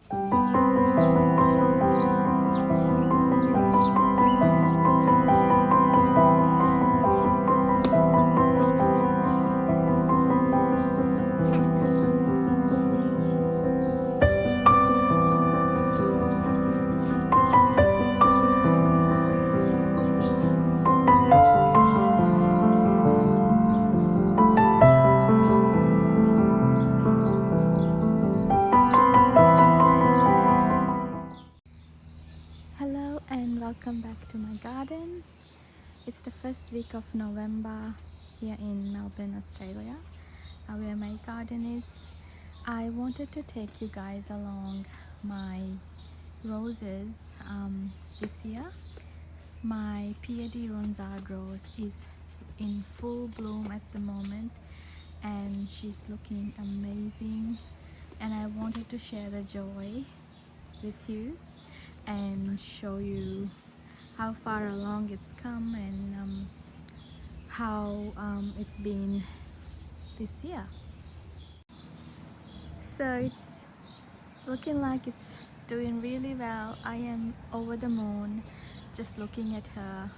Hello and welcome back to my garden. It's the first week of November here in Melbourne, Australia, where my garden is. I wanted to take you guys along my roses this year. My Pierre de Ronsard rose is in full bloom at the moment and she's looking amazing, and I wanted to share the joy with you and show you how far along it's come and how it's been this year. So it's looking like it's doing really well. I am over the moon just looking at her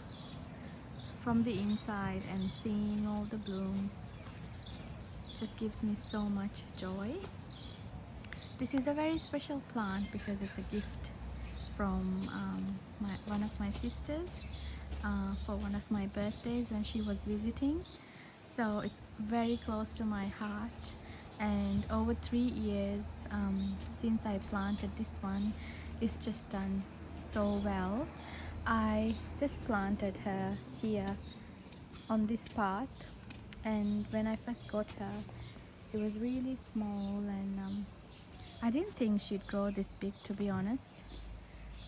from the inside and seeing all the blooms. Just gives me so much joy. This is a very special plant because it's a gift from one of my sisters for one of my birthdays when she was visiting. So it's very close to my heart, and over 3 years since I planted this one, it's just done so well. I just planted her here on this path, and when I first got her it was really small and I didn't think she'd grow this big, to be honest.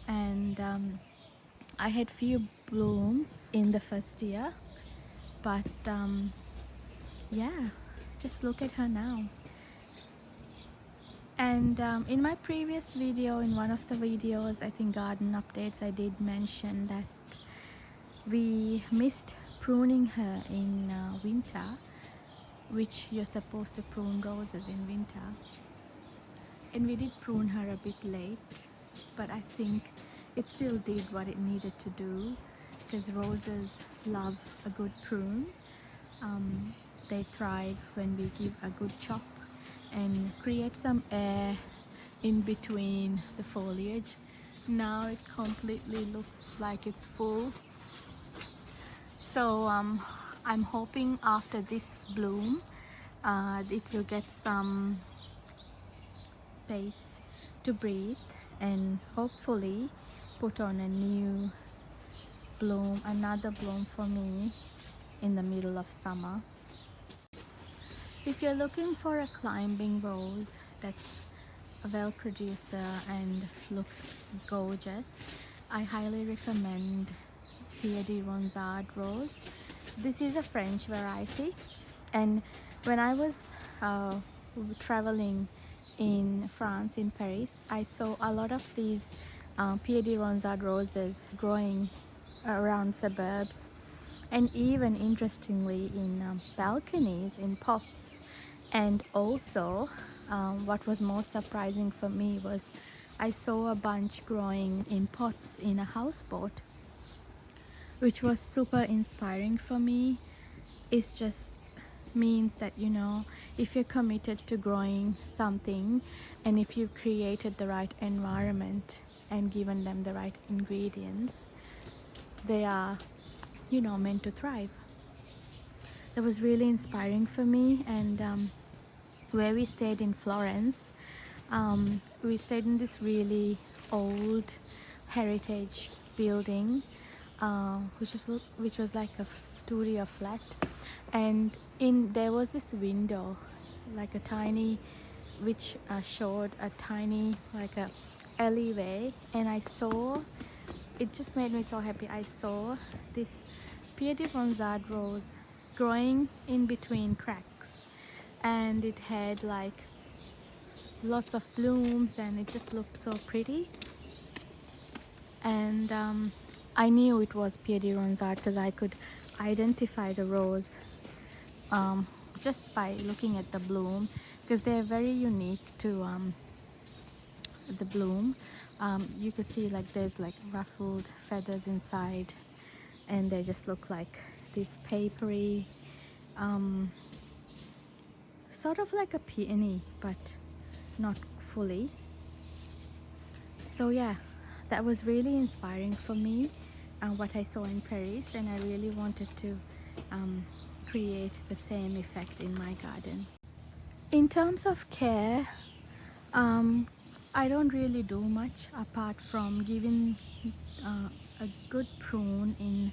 And I had few blooms in the first year, but yeah, just look at her now. And in my previous video, in one of the videos, I think garden updates, I did mention that we missed pruning her in winter, which you're supposed to prune roses in winter, and we did prune her a bit late, but I think it still did what it needed to do, because roses love a good prune. They thrive when we give a good chop and create some air in between the foliage. Now it completely looks like it's full. So I'm hoping after this bloom it will get some space to breathe and hopefully put on a new bloom, another bloom for me in the middle of summer. If you're looking for a climbing rose that's a well producer and looks gorgeous, I highly recommend Pierre de Ronsard rose. This is a French variety, and when I was traveling in France, in Paris, I saw a lot of these Pierre de Ronsard roses growing around suburbs, and even interestingly in balconies, in pots. And also what was most surprising for me was I saw a bunch growing in pots in a houseboat, which was super inspiring for me. It just means that, you know, if you're committed to growing something and if you've created the right environment and given them the right ingredients, they are, you know, meant to thrive. That was really inspiring for me. And where we stayed in Florence, we stayed in this really old heritage building, which was like a studio flat, and there was this window, like a tiny, which showed a tiny, like a alleyway, and I saw, it just made me so happy. I saw this Pierre de Ronsard rose growing in between cracks, and it had like lots of blooms and it just looked so pretty. And I knew it was Pierre de Ronsard because I could identify the rose just by looking at the bloom, because they're very unique to the bloom. You could see like there's like ruffled feathers inside, and they just look like this papery, sort of like a peony, but not fully. So yeah, that was really inspiring for me, what I saw in Paris, and I really wanted to create the same effect in my garden. In terms of care, I don't really do much apart from giving a good prune in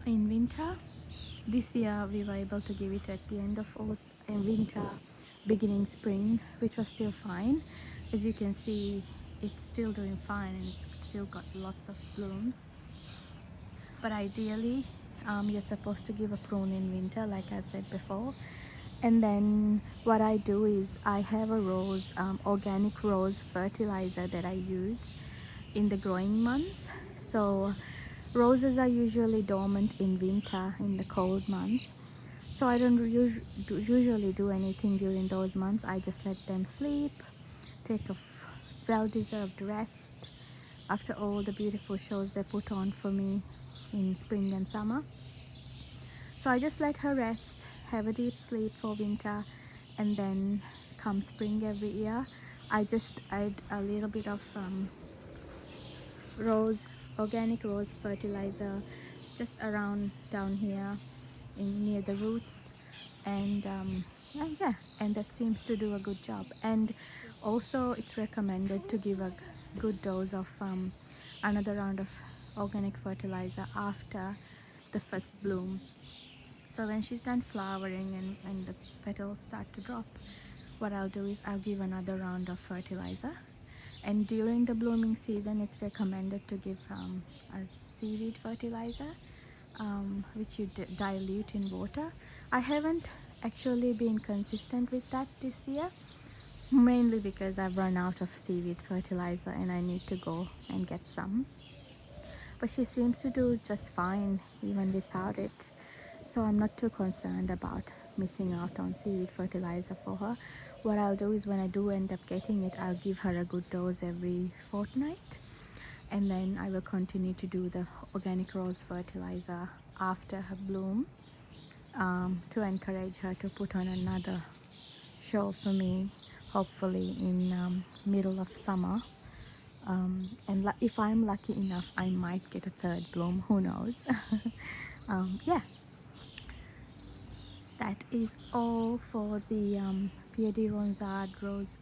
winter. This year we were able to give it at the end of winter, beginning spring, which was still fine. As you can see, it's still doing fine and it's still got lots of blooms. But ideally, you're supposed to give a prune in winter, like I've said before. And then what I do is I have a organic rose fertilizer that I use in the growing months. So roses are usually dormant in winter, in the cold months. So I don't usually do anything during those months. I just let them sleep, take a well-deserved rest after all the beautiful shows they put on for me in spring and summer. So I just let her rest, have a deep sleep for winter, and then come spring every year, I just add a little bit of organic rose fertilizer just around down here near the roots, and yeah, and that seems to do a good job. And also it's recommended to give a good dose of another round of organic fertilizer after the first bloom. So when she's done flowering and the petals start to drop, what I'll do is I'll give another round of fertilizer. And during the blooming season, it's recommended to give a seaweed fertilizer, which you dilute in water. I haven't actually been consistent with that this year, mainly because I've run out of seaweed fertilizer and I need to go and get some. But she seems to do just fine even without it. So I'm not too concerned about missing out on seaweed fertilizer for her. What I'll do is when I do end up getting it, I'll give her a good dose every fortnight, and then I will continue to do the organic rose fertilizer after her bloom, to encourage her to put on another show for me, hopefully in middle of summer. And if I'm lucky enough, I might get a third bloom, who knows. Yeah, that is all for the Pierre de Ronsard rose.